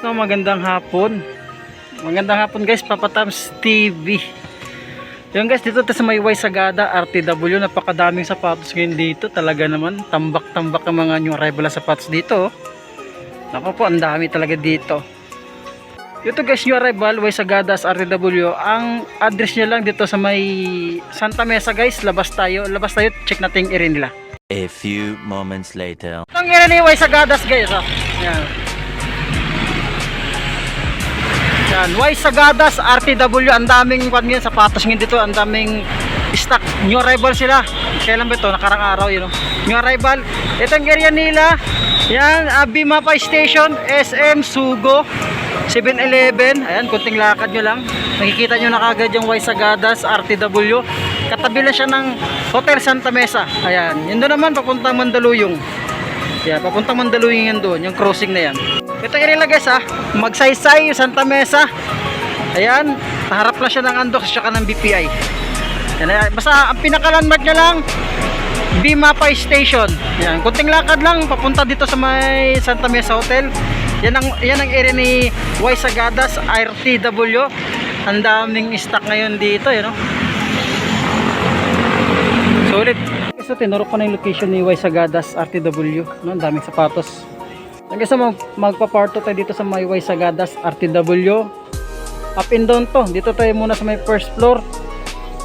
So, magandang hapon. Magandang hapon guys, Papa Tams TV. Yung guys, dito sa may Y Sagada, RTW, napakadaming sapatos ngayon dito. Talaga naman, tambak-tambak ang mga new arrival na sapatos dito. Naku po, ang dami talaga dito. Dito guys, new arrival, Y Sagada sa RTW. Ang address niya lang dito sa may Santa Mesa guys. Labas tayo, check natin yung area nila. A few moments later. Ang area ni Y Sagadas guys, oh. Yan. Yan, Y Sagadas, RTW, ang daming sapatos ngayon dito, ang daming stock. New arrival sila. Kailan ba ito? Nakarang araw, yun. New arrival. Itong area nila, yan, Bimapay Station, SM, Sugo, 7-Eleven. Ayan, kunting lakad nyo lang. Nakikita nyo na kagad yung Y Sagadas, RTW. Katabi lang siya ng Hotel Santa Mesa. Ayan, yun doon naman, papuntang Mandaluyong. Yan, papuntang Mandaluyong yan doon, yung crossing na yan. Ito area guys ha, Magsaysay, Santa Mesa. Ayan, harap lang siya ng Andox saka ng BPI. Yan, basta ang pinaka-landmark niya lang Bimapay Station. Yan, kunting lakad lang papunta dito sa may Santa Mesa Hotel. Yan ang area ni Y Sagadas, RTW. Ang daming stock ngayon dito, you know. Solid. So tinurok ko na yung location ni Y Sagadas, RTW, no? Ang daming sapatos. Guys, magpa-parto tayo dito sa may Y Sagadas, RTW. Up and down to. Dito tayo muna sa may first floor.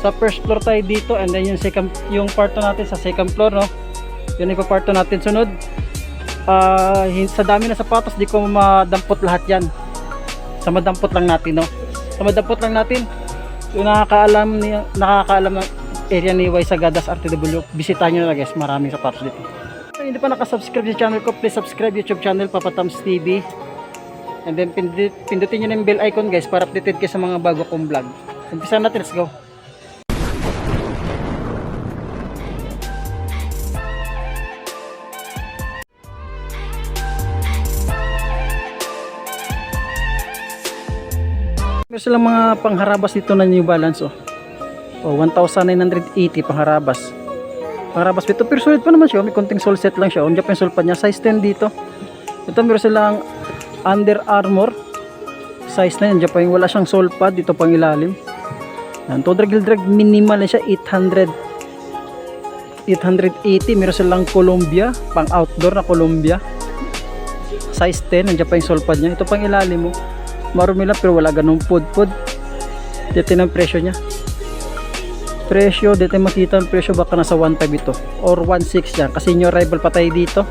Sa first floor tayo dito, and then yung parto natin sa second floor, no. Yun ipa-parto natin sunod. Sa dami na sapatos, di ko madampot lahat 'yan. Sa madampot lang natin, no. Sa madampot lang natin. Yung nakakaalam ng area ni Y Sagadas, RTW, bisitahin nyo na guys, maraming sapatos dito. Kung hindi pa nakasubscribe sa channel ko, please subscribe YouTube channel Papa Tams TV, and then pindutin nyo na yung bell icon guys para updated kayo sa mga bago kong vlog. Umpisa natin, let's go. Meron silang mga pangharabas dito na New Balance, oh. 1,980 pangharabas. Pangharabas dito, pero sulit pa naman siya. May konting sole set lang siya. Ondiyan pa yung sole pad niya. Size 10 dito. Ito meron silang Under Armour. Size 9. Ondiyan pa yung wala siyang sole pad. Dito pang ilalim. Yan. Todra Gildrag minimal na siya. 880. Meron silang Columbia. Pang outdoor na Columbia. Size 10. Ondiyan pa yung sole pad niya. Ito pang ilalim mo. Marumi lang pero wala ganong pud-pud. Dito yung presyo niya. Presyo, dito makita ang presyo, baka nasa 1.5 ito or 1.6 yan kasi new arrival pa tayo dito.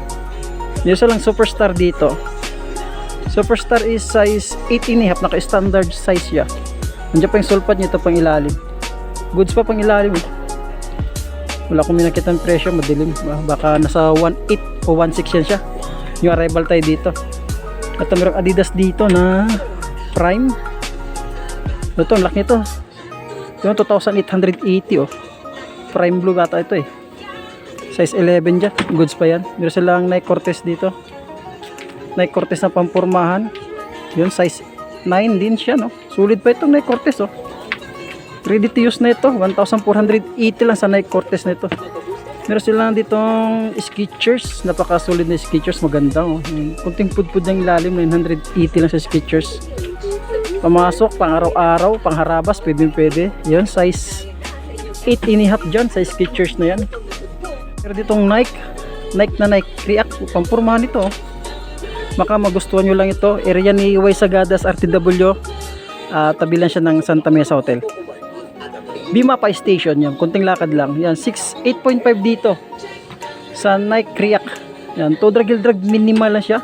Dito lang Superstar dito. Superstar is size 8.5, naka standard size siya. Nandiyan pa yung sole pad niya, ito pang ilalim. Goods pa pang ilalim. Wala akong minakita ang presyo, madilim. Baka nasa 1.8 o 1.6 yan siya. New arrival tayo dito. At mayroong Adidas dito na Prime. Ito, ang laki nito. Yung 2,880 oh. Prime blue gata ito eh. Size 11 dyan. Goods pa yan. Meron silang Nike Cortez dito. Nike Cortez na pampurmahan. Yun, size 9 din siya, no. Sulit pa itong Nike Cortez oh. Ready to use na ito. 1,480 lang sa Nike Cortez na ito. Meron silang ditong Skechers. Napakasulit na Skechers. Maganda oh. Kunting pud-pud ng ilalim. 980 lang sa Skechers. Pamasok, pang araw-araw, pang harabas, pwede. Yun, size 8.5 dyan, size Skechers na yan. Pero ditong Nike na Nike React, pampurmahan ito. Maka magustuhan nyo lang ito. Area ni Y Sagadas, RTW. Tabi lang siya ng Santa Mesa Hotel. Bimapay Station, yan, kunting lakad lang. Yan, 8.5 dito. Sa Nike React. Yan, Todra Gildrag minimal lang siya.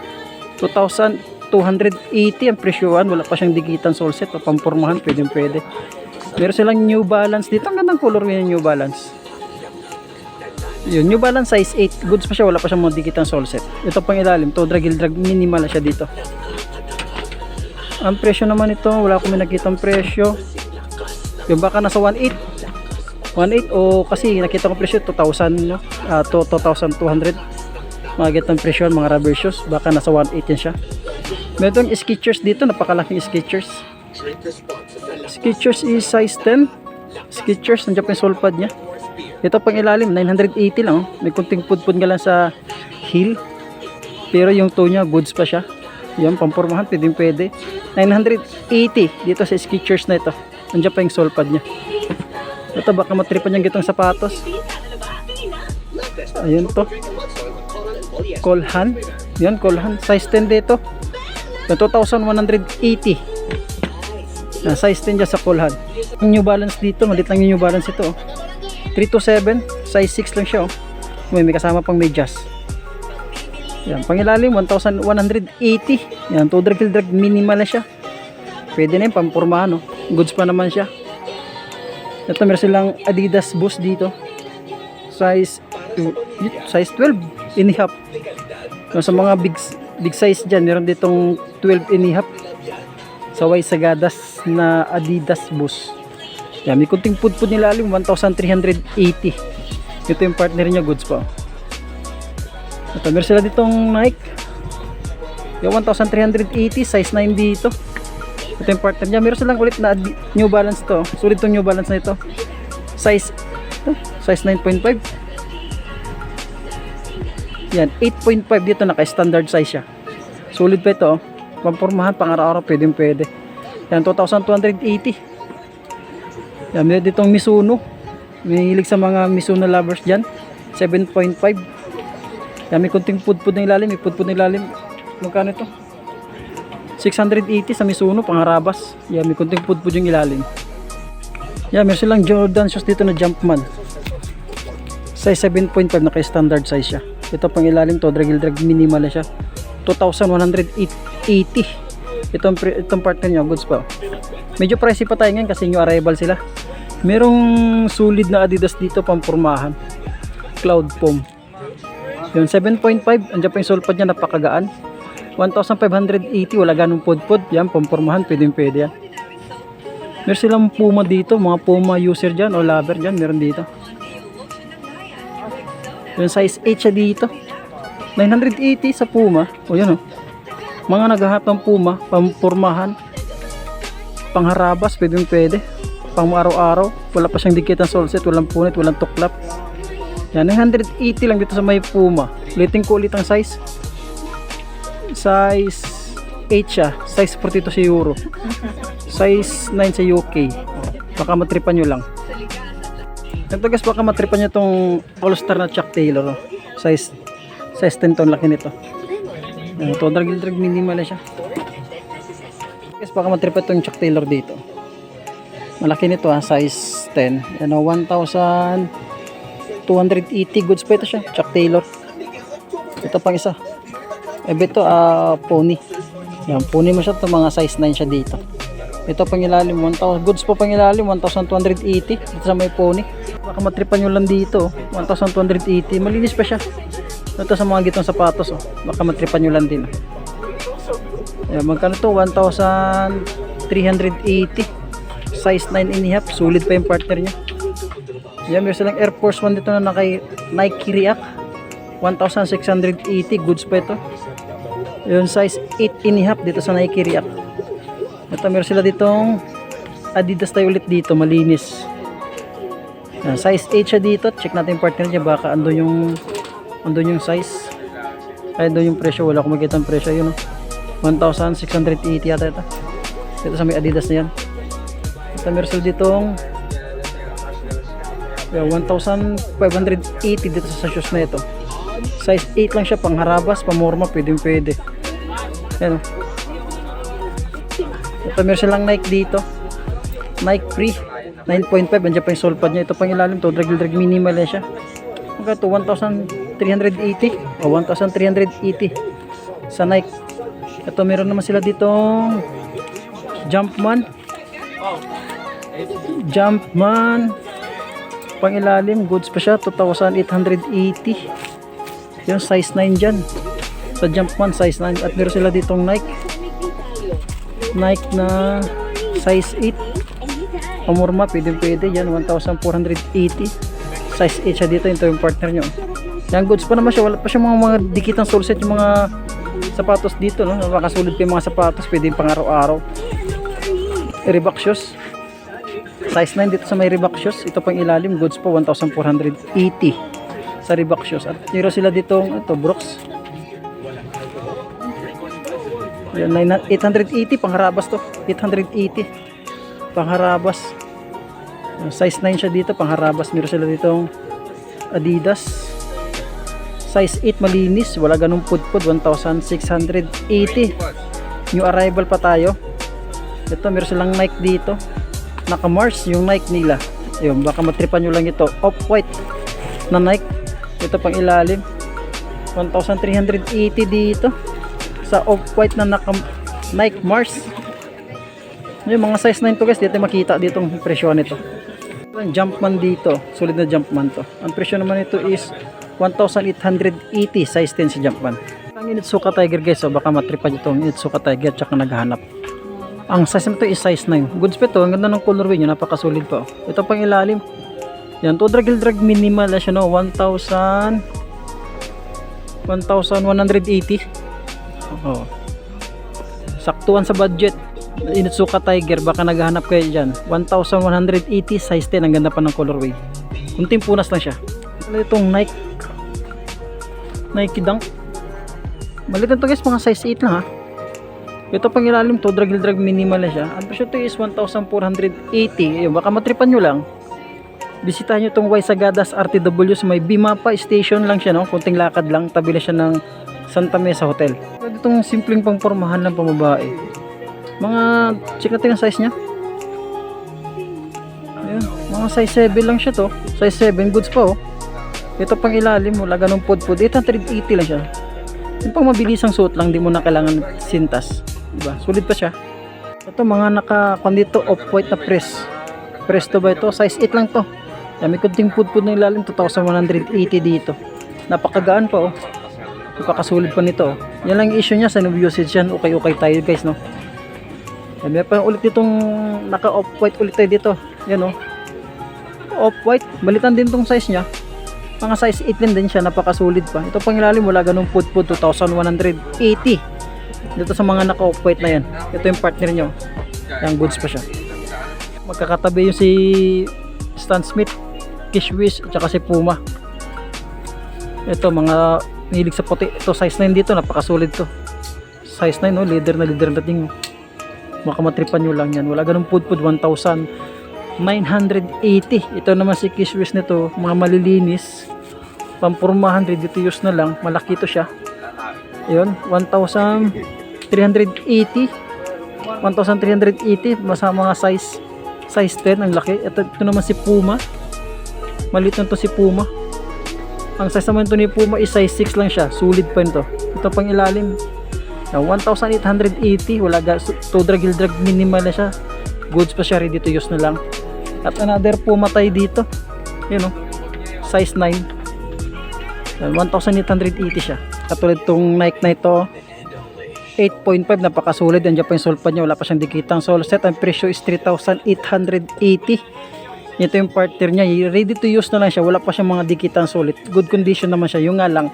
2,280 ang presyoan, wala pa siyang digitan sole set o pampurmahan, pwede. Meron silang New Balance dito, ang gandang color yung New Balance. Yun, New Balance size 8, goods pa siya, wala pa siyang mga digitan sole set. Ito pang ilalim, Todra Gildrag minimal na siya dito. Ang presyo naman ito, wala akong nakita ang presyo. Yung baka nasa 1.8 o kasi nakita ko presyo 2,000 no? 2,200 mga getang presyo mga rubber shoes, baka nasa 1.8 yan siya. Meron Skechers dito, napakalaking Skechers. Skechers is size 10. Skechers, nandiyan pa yung sole pad nya. Ito pang ilalim, 980 lang. May kunting pudpud nga lang sa heel. Pero yung toe nya, goods pa siya. Yan, pampormahan, pwede. 980 dito sa Skechers na ito. Nandiyan pa yung sole pad niya. Ito, baka matripan yung gitong sapatos. Ayun to. Colhan. Yan, Colhan. Size 10 dito. 2,180. Size 10 dyan sa Colhan. Yung New Balance dito, malit lang yung New Balance ito. 327, size 6 lang siya. May kasama pang medyas. Yan, pangilalim 1,180. Yan, to drag minimal na siya. Pwede na yung pampurmahan, goods pa naman siya. Ito, meron silang Adidas Boost dito. Size 12 and a half. Sa mga big size dyan, meron ditong 12 and a half. Sa Y Sagadas na Adidas Boost. Yan, may kunting pudpud nilalim, 1,380. Ito yung partner niya, goods pa. Ito, meron sila ditong Nike. Yung 1,380, size 9 dito. Ito yung partner niya. Meron silang ulit na New Balance to. Sulit tong New Balance na ito. Size 9.5. Yan, 8.5 dito, naka-standard size siya. Sulit pa ito. Pampormahan, pang-araw-araw, pwede. Yan, 2,280. Yan, meron ditong Mizuno. May hilig sa mga Mizuno lovers dyan. 7.5. Yan, may kunting pudpud na ilalim. Magkano ito? 680 sa Mizuno, pangharabas. Yan, may kunting pudpud yung ilalim. Yan, meron silang Jordan shoes dito na Jumpman. Size 7.5, naka-standard size siya. Ito pang ilalim to, drag minimal na siya. 2,180. Itong partner nyo, goods pa. Medyo pricey pa tayo ngayon kasi new arrival sila. Merong solid na Adidas dito, pampurmahan. Cloud Foam. Yun, 7.5. Andiyan pa yung sole pad niya, napakagaan. 1,580, wala ganong pudpud. Yan, pampurmahan, pwede yan. Meron silang Puma dito, mga Puma user dyan o lover dyan, meron dito. Yung size 8 siya dito. 980 sa Puma. O yun o. Mga naghahanap ng Puma, pampurmahan. Pangharabas, pwede. Pang araw-araw. Wala pa siyang dikit ng sole set, walang punit, walang tuklap. Yan, 980 lang dito sa may Puma. Ulitin ko ulit ang size. Size 8 siya. Size 42 sa Euro. Size 9 sa UK. Baka matripan nyo lang. Ito guys, baka matripan nyo itong All-Star na Chuck Taylor. Size 10 to, laki nito. Ito, drag minimal na siya. Guys, baka matripan itong Chuck Taylor dito. Malaki nito size 10. Ano, 1,280 goods pa ito siya. Chuck Taylor. Ito pang isa. Ito, pony. Yan, pony mo siya. Ito, mga size 9 siya dito. Ito pang ilalim, 1,000. Goods po pang ilalim, 1,280. Dito sa may pony. Baka matripan nyo lang dito. 1,280. Malinis pa siya. Ito sa mga gitong sapatos. Baka matripan nyo lang din. Yan, magkano to? 1,380. Size 9 and a half. Sulit pa yung partner niya. Yan, meron silang Air Force 1 dito na Nike React. 1,680. Goods pa ito. Yung size 8 and a half dito sa Nike React. Ito, meron sila ditong Adidas tayo ulit dito. Malinis. Yan, size 8 siya dito. Check natin yung partner niya. Baka andun yung size. Ay, andun yung presyo. Wala akong makita ang presyo. Yun, 1,680 yata ito. Ito sa may Adidas na yan. Ito, meron sila ditong 1,580 dito sa shoes na ito. Size 8 lang siya, pangharabas, pamorma, pwede. Yan. Ito, meron silang Nike dito. Nike Free 9.5, andyan pa yung sole pad niya. Ito pang ilalim to, drag minimal na siya. Ito, 1,380 o 1,380 sa Nike. Ito, meron naman sila ditong Jumpman pang ilalim, goods pa siya, 2,880. Yung size 9 dyan sa Jumpman, size 9. At meron sila ditong Nike na size 8 pamorma, pwede yan, 1,480. Size 8 siya dito. Ito yung partner nyo. Yan, goods pa naman siya, wala pa siya mga dikitang sole set yung mga sapatos dito, no? Makasulit pa yung mga sapatos, pwede pang araw-araw. Reebok shoes, size 9 dito sa may Reebok shoes. Ito pang ilalim, goods po, 1,480 sa Reebok shoes. At meron sila ditong Brooks. Yan, 880 pangharabas to. 880 pangharabas. Size 9 siya dito, pangharabas. Meron sila ditong Adidas. Size 8 malinis, wala ganung pudpud, 1,680. New arrival pa tayo. Ito, meron silang Nike dito. Naka Mars yung Nike nila. Ayun, baka matripan nyo lang ito. Off-white na Nike. Ito pang ilalim. 1,380 dito. Sa off-white na Nike Mars. Yung mga size 9 to guys, dito makita ditong presyo nito. Ang Jumpman dito, solid na Jumpman to. Ang presyo naman ito is 1,880, size 10 si Jumpman. Ang Initsuka Tiger guys, so baka matripan itong Initsuka Tiger tsaka naghahanap. Ang size nito is size 9. Goods pa ito, ang ganda ng colorway niya, napakasolid pa. Ito pang ilalim. Yan, to drag minimal na siya no, 1,180. Oh. Saktuan sa budget. Initsuka Tiger, baka naghahanap kayo dyan. 1,180, size 10, ang ganda pa ng colorway. Kunting punas lang siya. Itong Nike Dunk. Maliit na ito guys, mga size 8 lang ha. Ito pang ilalim to, drag minimal na siya. Ang presyo ito is 1,480. Ayun, baka matripan nyo lang. Bisitahin nyo itong Y Sagadas RTW sa may Bimapa station lang siya no. Kunting lakad lang, tabi na siya ng Santa Mesa Hotel. Itong simpleng pangpormahan lang pamabae. Mga, check natin ang size nya. Ayan, mga size 7 lang siya to. Size 7, goods pa oh. Ito pang ilalim, wala ganong pudpud. 880 lang siya. Yung pang mabilisang suot lang, di mo na kailangan sintas. Diba? Sulit pa siya. Ito mga dito off-white na press. Press to ba ito? Size 8 lang to. Yan, may kunting pudpud na ilalim, 2,180 dito. Napakagaan pa oh. Napakasulit pa nito oh. Yan lang yung issue niya sa no usage yan. Okay tayo guys no. Yan, may pa ulit ditong naka off-white ulit tayo dito. Yan oh. Off-white, balitan din tong size niya. Mga size 8 din siya, napakasulit pa. Ito pang ilalim, wala ganung pudpud, 2,180 dito sa mga naka off-white na yan. Ito yung partner nyo, yung goods pa siya. Magkakatabi yung si Stan Smith, Kishwish at saka si Puma. Ito mga nilig sa puti. Ito size 9 dito, napakasulit to. Size 9 no, leader na dating. Makamatripan nyo lang yan, wala ganung pudpud, 1,980. Ito naman si Kishwish nito, mga malilinis, pampurmahan, ready to use na lang. Malaki to siya. Ayun, 1,380. 1,380 masama mga size 10, ang laki. Ito naman si Puma. Maliit na to si Puma. Ang size naman ito ni Puma is size 6 lang siya. Sulit pa ito. Ito pang ilalim. 1,880. Wala to drag minimal na siya. Goods pa siya, ready to use na lang. At another Puma tayo dito. Yun o. Size 9. 1,880 siya. Katulad itong Nike na ito. 8.5, napakasulit. Yan pa yung sole pad niya. Wala pa siyang dikitang sole set. Ang presyo is 3,880. Ito yung partner niya. Ready to use na lang siya. Wala pa siyang mga dikitang solid. Good condition naman siya. Yung nga lang,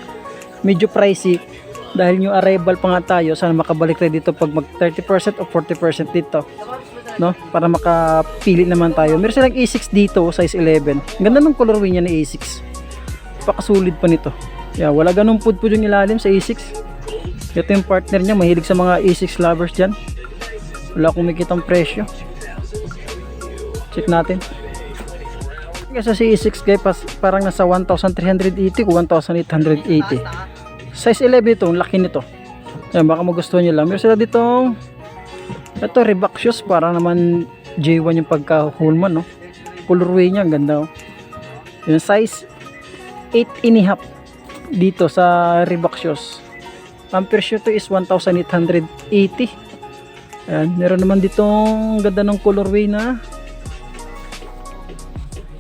medyo pricey. Dahil yung arrival pa nga tayo. Sana makabalik tayo dito pag mag 30% o 40% dito. No? Para makapili naman tayo. Meron silang A6 dito, size 11. Ganda ng colorway niya na A6. Pakasulit pa nito. Yeah, wala ganung pudpud yung ilalim sa A6. Ito yung partner niya, mahilig sa mga A6 lovers dyan. Wala akong makitang presyo. Check natin. Kasi si A6 guys, parang nasa 1,380 o 1,880. Size 11 ito, laki nito. Yan, baka magustuhan nyo lang. Meron sila ditong ito, Reebok shoes, para naman J1 yung pagka-Hulman, no? Colorway niya, ang ganda, oh. Yung size 8.5 dito sa Reebok shoes. Ang presyo to is 1,880. Ayan, meron naman ditong ganda ng colorway na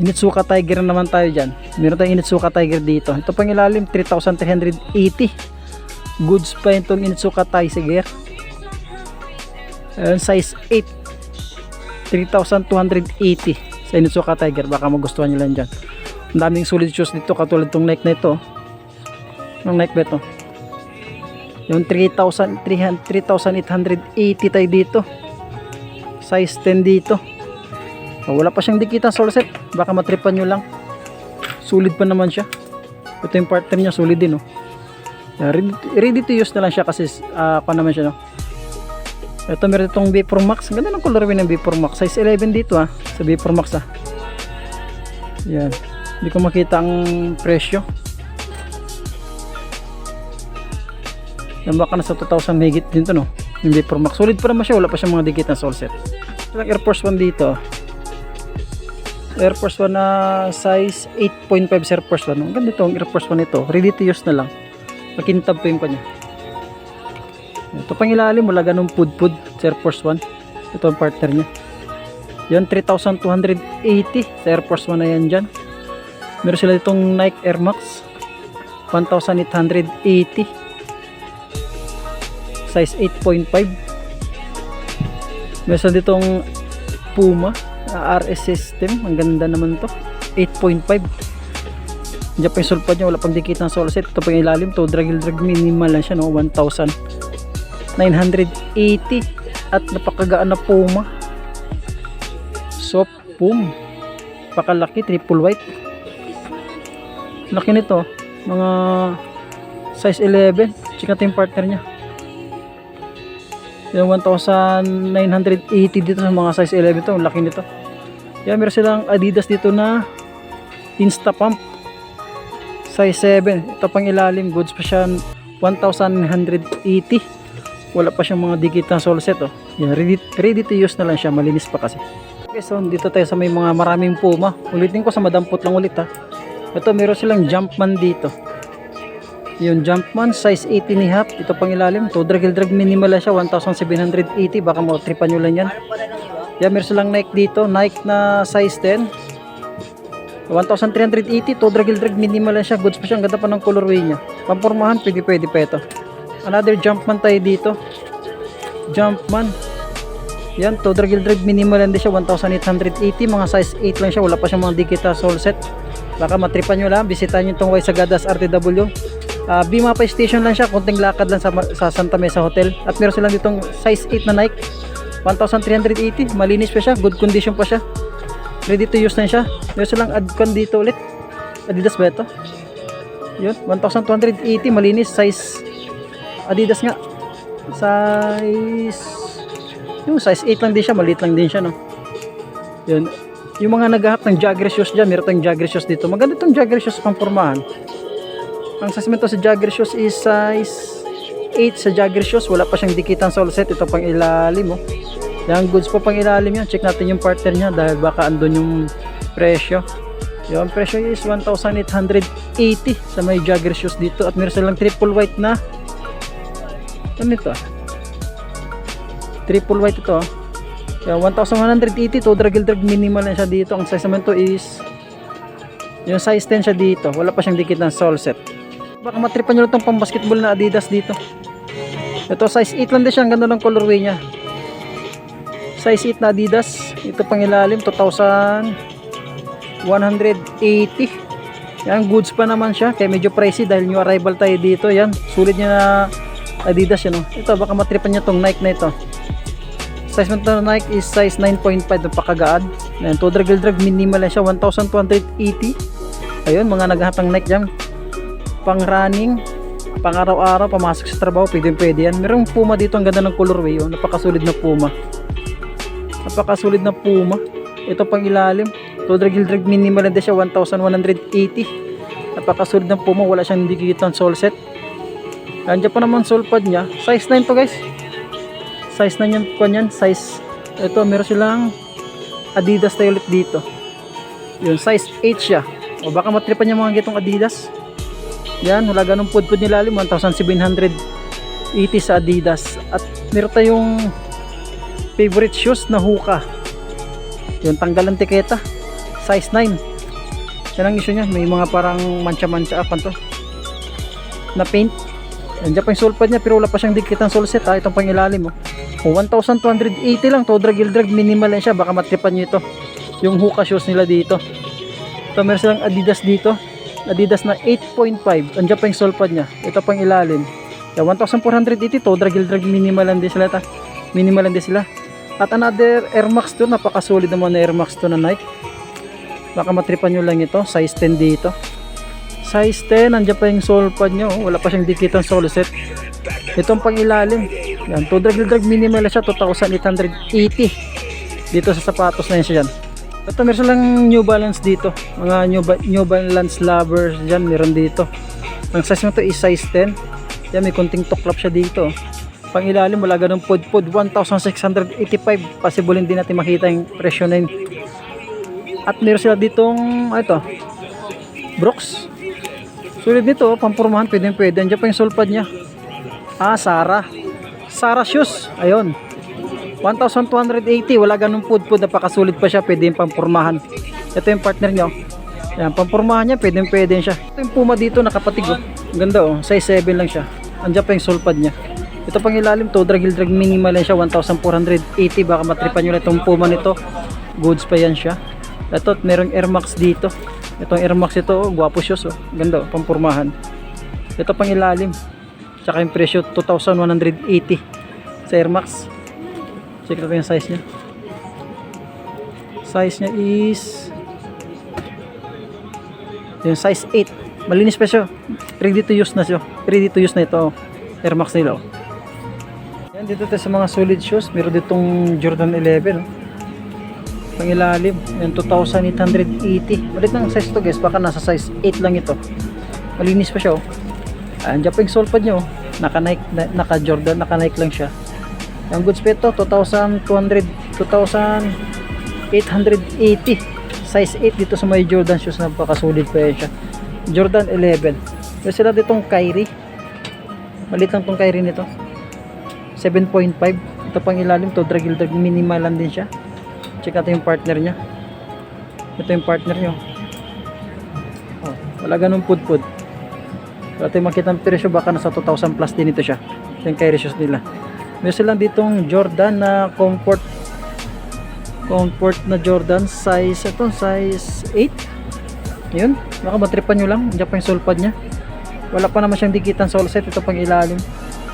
Initsuka Tiger naman tayo dyan. Meron tayong Initsuka Tiger dito. Ito pang ilalim, 3,380. Goods pa itong Initsuka Tiger. Ayan, size 8, 3,280 sa Initsuka Tiger. Baka magustuhan nyo lang dyan. Ang daming solid shoes dito, katulad itong Nike na ito. Ang Nike ba ito? Yung 3,880 tayo dito. Size 10 dito. Wala pa siyang dikitang sole set. Baka matripan nyo lang. Sulit pa naman siya. Ito yung partner niya, sulit din, oh. Ready to use na lang siya kasi pa naman siya, no? Ito meron itong V4 Max. Ang ganda ng colorway ng V4 Max. Size 11 dito sa V4 Max Yan. Hindi ko makita ang presyo. Yan baka nasa 2,000 higit din to, no? Yung V4 Max. Solid pa naman siya. Wala pa siyang mga dikit na sole set. Ito lang Air Force 1 dito. Air Force 1 na size 8.5 sa Air Force 1. Ang ganda itong Air Force 1 ito. Ready to use na lang. Makintab pa yung kanya. Ito pang ilalim, wala ganun pud-pud sa Air Force 1. Ito ang partner niya. Yan, 3,280 sa Air Force 1 na yan dyan. Meron sila itong Nike Air Max 1,880 size 8.5. Meron sila ditong Puma RS system. Ang ganda naman to, 8.5. Diyan pa yung sulpad niya, wala pang dikit ng sole set. Ito pang ilalim to, drag minimal lang siya, no? 1,980 at napakagaan na Puma. Soft Pum, pakalaki, triple white. Laki nito, mga size 11. Check natin yung partner niya. Yung 1,980 dito sa mga size 11 to, laki nito. Yan, meron silang Adidas dito na Insta Pump size 7. Ito pang ilalim, goods pa siya, 1,980. Wala pa siyang mga dikit na sole set, oh. Yan, ready to use na lang siya, malinis pa kasi. Okay, so dito tayo sa may mga maraming Puma. Ulitin ko sa madampot lang ulit, ha. Ito meron silang Jumpman dito. Yung Jumpman size 18.5. Ito pang ilalim, to drag minimal lang siya, 1,780. Baka mo-tripan nyo lang yan. Yan, meron silang Nike dito, Nike na size 10, 1,380. To drag minimal lang siya, goods pa siya. Ang ganda pa ng colorway niya. Pampormahan, pwede pa ito. Another Jumpman tayo dito, Jumpman. Yan, to drag minimal lang din siya, 1,880. Mga size 8 lang siya, wala pa siyang mga dikit na sole set. Baka matripan nyo lang, bisitahin nyo itong Y Sagadas RTW. Bimapa station lang siya, konting lakad lang sa Santa Mesa Hotel. At meron silang ditong size 8 na Nike, 1,380. Malinis pa siya, good condition pa siya, ready to use na siya. Meron silang Adcon dito ulit, Adidas ba ito? Yun, 1,280. Malinis, size Adidas nga, size 8 lang din siya, maliit lang din siya, no? Yun, yung mga naghahap ng jogger shoes dyan, meron tayong jogger shoes dito. Maganda itong jogger shoes pang pormahan. Ang size nito sa jogger shoes is size 8 sa jogger shoes. Wala pa siyang dikitan sole set. Ito pang ilalim, oh. Yung goods po pang ilalim yan. Check natin yung partner niya dahil baka andun yung presyo. Yung presyo is 1,880 sa may jogger shoes dito. At meron silang triple white na, ano ito? Triple white ito, oh. Yung 1,180 to drag minimal na siya dito. Ang size naman to is yung size 10 siya dito. Wala pa siyang dikit ng sole set. Baka matripan nyo lang itong pang basketball na Adidas dito. Ito size 8 lang din siya. Ang ganda ng colorway niya. Size 8 na Adidas. Ito pang ilalim, 2,180. Yan, goods pa naman siya. Kaya medyo pricey dahil new arrival tayo dito. Yan, sulit niya na Adidas yan, oh. Ito, baka matripan nyo itong Nike na ito. Size mo ito na Nike is size 9.5 na pakagaan. Yan, to drag minimal lang siya, 1,280. Ayun, mga naghahatang Nike dyan, pang running, pang araw-araw, pamasok sa trabaho, pwede yan. Merong Puma dito, ang ganda ng colorway, oh. Napakasolid na Puma. Napakasolid na Puma. Ito pang ilalim, to drag minimal lang din siya, 1,180. Napakasolid ng Puma, wala siyang dikitang sole set. Andiyan pa naman sole pad niya, size 9 to, guys. Size 9 yan, kanyan, size. Ito, meron silang Adidas tayo ulit dito. Yun, size 8 siya. O baka matripan niya mga gitong Adidas. Yan, wala ganong pud-pud nilalim, 1,780 sa Adidas. At meron tayong favorite shoes na Hoka. Yun, tanggal ang tiketa, size 9. Yan ang issue niya, may mga parang mancha-mancha to na paint. Andiyan pa yung sole pad niya, pero wala pa siyang dikit ng sole set, ha. Itong pang ilalim, oh. 1,280 lang, to drag minimal lang siya. Baka matripan nyo ito, yung Hoka shoes nila dito. Ito, meron silang Adidas dito, Adidas na 8.5. Andiyan pa yung sole pad niya. Ito pang ilalim. Yeah, 1,480 to, drag minimal lang din sila, ta. Minimal lang din sila. At another Air Max to, napakasolid naman na Air Max to na Nike. Baka matripan nyo lang ito, size 10 dito. Size 10, andiyan pa yung sole pad nyo, wala pa siyang dikit ng sole set. Itong pang ilalim, Yan, to drag minimal siya, 2,880 dito sa sapatos na yan siya dyan. Ito meron silang New Balance dito, mga New Balance lovers dyan, meron dito. Ang size mo to is size 10. Yan, may konting tuklap siya dito. Pang ilalim wala ganun pod, 1,685. Possible hindi natin makita yung presyo na yun. At meron sila ditong ito, Brooks. Sulit nito, pampurmahan, pwede. Andiyan pa yung sulpad niya. Sara shoes. Ayun. 1,280. Wala ganun pod. Napakasulit pa siya. Pwede yung pampurmahan. Ito yung partner nyo. Ayan, pampurmahan niya. Pwede siya. Ito yung Puma dito, nakapatig. Oh. Ganda oh. Size 7 lang siya. Andiyan pa yung sulpad niya. Ito pang ilalim to. Drag minimal lang siya. 1,480. Baka matripan nyo lang itong Puma nito. Goods pa yan siya. Ito, merong Air Max dito. Itong Air Max ito, oh, guwapo shoes, oh. Ganda, oh, pampurmahan. Ito pang ilalim. Tsaka yung presyo, 2,180 sa Air Max. Check natin yung size niya. Size niya is yung size 8. Malinis pa siya. Ready to use na siya. Ready to use na ito, oh. Air Max nila, oh. Yan, dito tayo sa mga solid shoes. Meron ditong Jordan 11, oh. Pangilalim, yan 2,880. Malit ng size to guys, baka nasa size 8 lang ito. Malinis pa siya, oh. Andiyan pa yung sole pad nyo, oh. Naka-Nike, naka-Jordan, naka-Nike lang siya. Yung goods pa ito, 2,880. Size 8 dito sa may Jordan shoes, napakasulit pa yan siya. Jordan 11. Meron sila ditong Kyrie. Malit lang tong Kyrie nito. 7.5. Ito pang ilalim to, drag minimal lang din siya. Check natin yung partner niya. Ito yung partner nyo. Oh, wala ganun pod. Wala tayong makita ang presyo, baka nasa 2,000 plus din ito siya. Ito yung Kyrie shoes nila. Meron silang ditong Jordan na comfort na Jordan size, ito size 8. Yun, baka matripan nyo lang. Diyan pa yung sole pad nya. Wala pa naman siyang dikitan sole set. Ito pang ilalim.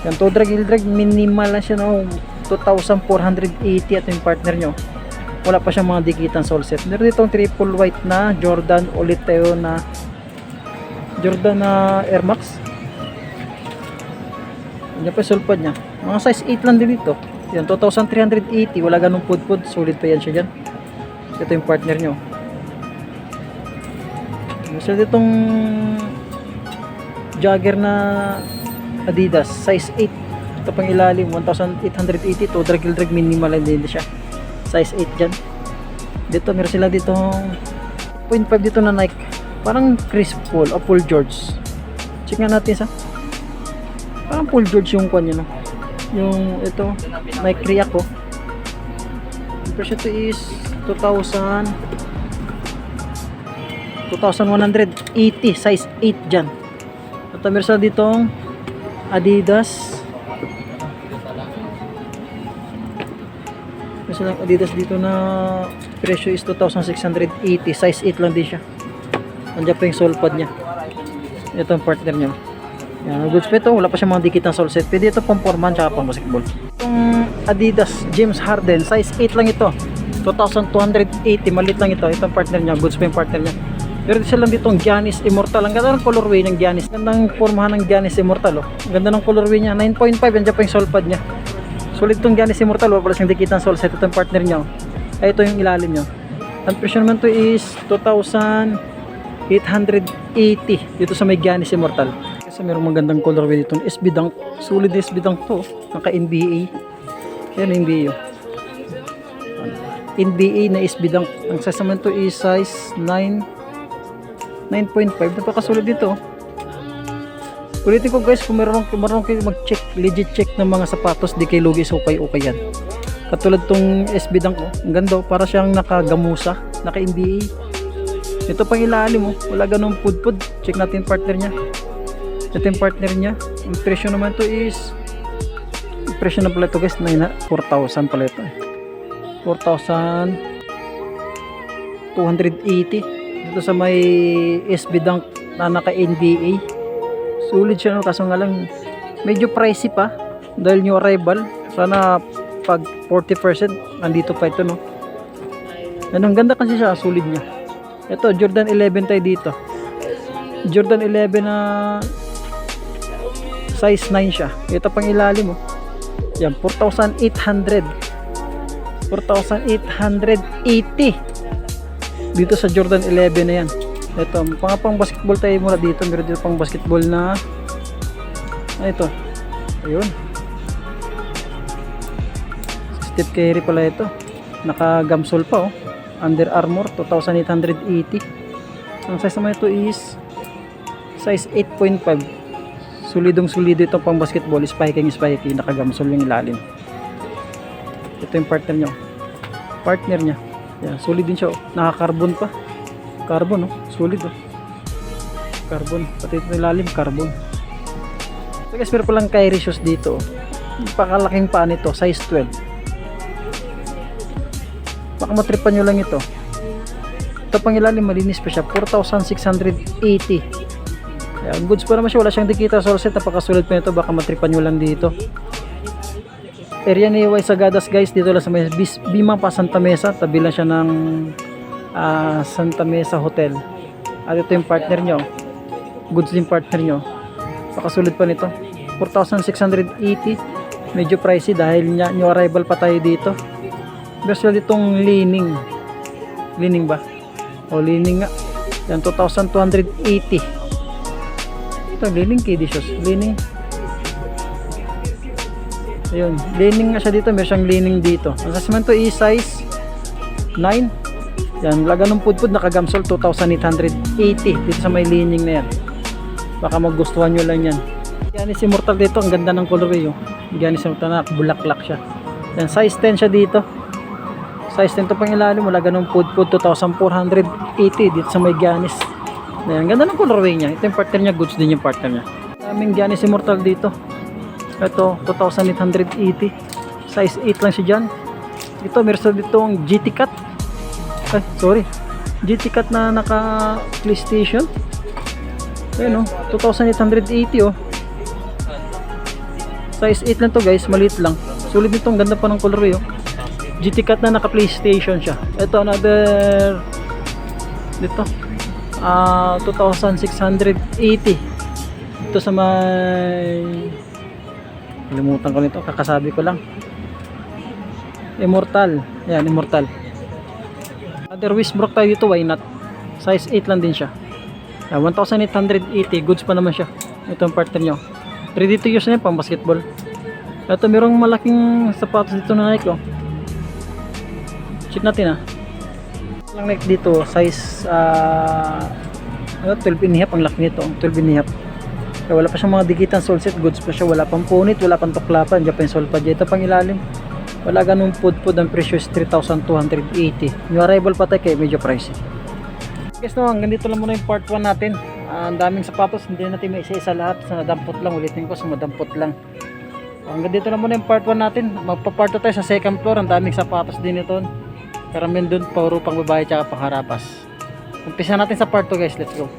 Yan, to drag minimal lang siya, no? 2,480 at yung partner nyo. Wala pa siyang mga dikitan sole set. Meron ditong triple white na Jordan ulit tayo na Jordan na Air Max. Yan pa yung sole pad nya. Mga size 8 lang din dito. Yan, 2,380. Wala ganung pod. Solid pa yan siya dyan. Ito yung partner nyo. Gusto ditong jogger na Adidas size 8. Ito pang ilalim, 1,880. To drag minimal din siya. Size 8 dyan. Dito meron sila dito 0.5 dito na Nike. Parang Chris Paul o Paul George. Check nga natin sa. Parang Paul George yung kwan yun, no? Yung ito Nike React, oh. Yung presyo ito is 2,180. Size 8 dyan. At meron sila ditong Adidas. Kasi lang Adidas dito na presyo is 2,680. Size 8 lang din siya. Nandiyan pa yung sole pad nya. Ito ang partner nya. Yan, goods pa ito. Wala pa siya mga dikit ng sole set. Pwede ito pang forman tsaka pang basketball. Itong Adidas James Harden. Size 8 lang ito. 2,280. Malit lang ito. Ito ang partner nya. Goods pa yung partner nya. Pero isa lang ditong Giannis Immortal. Ang ganda ng colorway ng Giannis. Gandang formahan ng Giannis Immortal, oh. Ang ganda ng colorway niya. 9.5. Nandiyan pa yung sole pad nya. Sulit itong Giannis Immortal, wala pala siyang dikitan sole set. Ito yung partner nyo. Ay, ito yung ilalim nyo. Ang presyo naman to is 2,880 dito sa may Giannis Immortal. Kasi mayroong magandang colorway dito. SB Dunk. Sulit SB Dunk to. Naka NBA. Yan NBA yun. NBA na SB Dunk. Ang size naman to is size 9.5. Napakasulit dito. Ulitin ko guys, kung meron kayo mag-check, legit check ng mga sapatos, di kayo lugi, okay yan. Katulad tong SB Dunk, oh. Ang ganda, para siyang nakagamusa, naka-NBA. Ito pang ilalim, oh. Wala ganun pod. Check natin partner niya. Ito yung partner niya. Ang presyo naman to is, presyo na pala ito guys, 4,000 pala ito. 4,280 dito sa may SB Dunk na naka-NBA. Sulit siya, no? Kaso nga lang medyo pricey pa dahil new arrival. Sana pag 40% nandito pa ito, no? Yan, ang ganda kasi siya, sulit niya. Ito Jordan 11 tayo dito. Jordan 11 na size 9 siya. Ito pang ilalim, oh. Yan, 4,800. 4,880 dito sa Jordan 11 na yan. Ito, pang basketball tayo muna dito. Meron dito pang basketball na ito. Ayun, Steph Curry pala ito. Naka gamsol pa oh. Under Armour 2,880. Ang size naman ito is size 8.5. Solidong solido ito pang basketball. Spiking. Naka gamsol yung ilalim. Ito yung partner niya. Yan, solid din siya oh. Naka-carbon pa. Carbon oh. Solid oh. Carbon. Pati ito yung ilalim, carbon. So guys, meron palang Kyrie shoes dito oh. Pakalaking paa nito, size 12. Baka matripan nyo lang ito. Ito pang ilalim, malinis pa siya. 4,680. Ayan, goods pa naman siya. Wala siyang dikita sa set. Napakasulit pa nito. Baka matripan nyo lang dito. Area ni Y Sagadas guys. Dito lang sa may Bima pa Santa Mesa. Tabi lang siya ng Santa Mesa Hotel. At ito yung partner nyo. Goods din partner nyo. Napakasulit pa nito. 4,680. Medyo pricey dahil new arrival pa tayo dito. Version ditong lining ba? O lining nga. Yan, 2,280. Ito lining KD shoes. Lining. Ayun, lining nga siya dito. Meron siyang lining dito. Ang sasama to is size 9. Yan, laga ng pudpud nakagamsol 2,880 dito sa may lining na yan. Baka magustuhan nyo lang yan. Giannis Immortal dito. Ang ganda ng colorway. Giannis Immortal na bulaklak siya. Yan, size 10 siya dito. Size 10 to pang ilalim, wala ganun pudpud 2,480 dito sa may Giannis. Ayan, ganda ng colorway niya. Ito yung partner niya, goods din yung partner niya. Daming Giannis Immortal dito. Ito 2,880. Size 8 lang siya dyan. Ito meron dito ang GT Cut. GT Cut na naka PlayStation. Ayun 2,880 oh. Size 8 lang to guys, maliit lang. Sulit nito, ang ganda pa ng colorway oh. GT Cut na naka PlayStation siya. Ito another dito 2,680. Ito sa may limutan ko nito, kakasabi ko lang. Immortal. Yan, Immortal. Other Wisbrook tayo dito, why not? Size 8 lang din siya. 1,880. Goods pa naman siya. Ito ang partner nyo. Ready to use na yan, pang basketball. Ito, mayroong malaking sapatos dito na Nike oh. Check natin lang Nike dito, size 12 and a half ang laki nito, 12 and a half. Kaya wala pa siyang mga dikitan sole set, goods pa siya, wala pang punit, wala pang tuklapan, Japan sole pad. Ito pang ilalim, wala ganung pudpud. Ang presyo is 3,280. New arrival pa tayo kaya medyo pricey. Guys no, hanggang dito lang muna yung part 1 natin. Ang daming sapatos, hindi natin may isa-isa lahat. Sa madampot lang, ulitin ko, sa madampot lang. Hanggang dito lang muna yung part 1 natin. Magpa-part 2 tayo sa second floor. Ang daming sapatos din ito. Karamihan doon, puro pang babae tsaka pang harapas. Umpisa natin sa part 2 guys, let's go.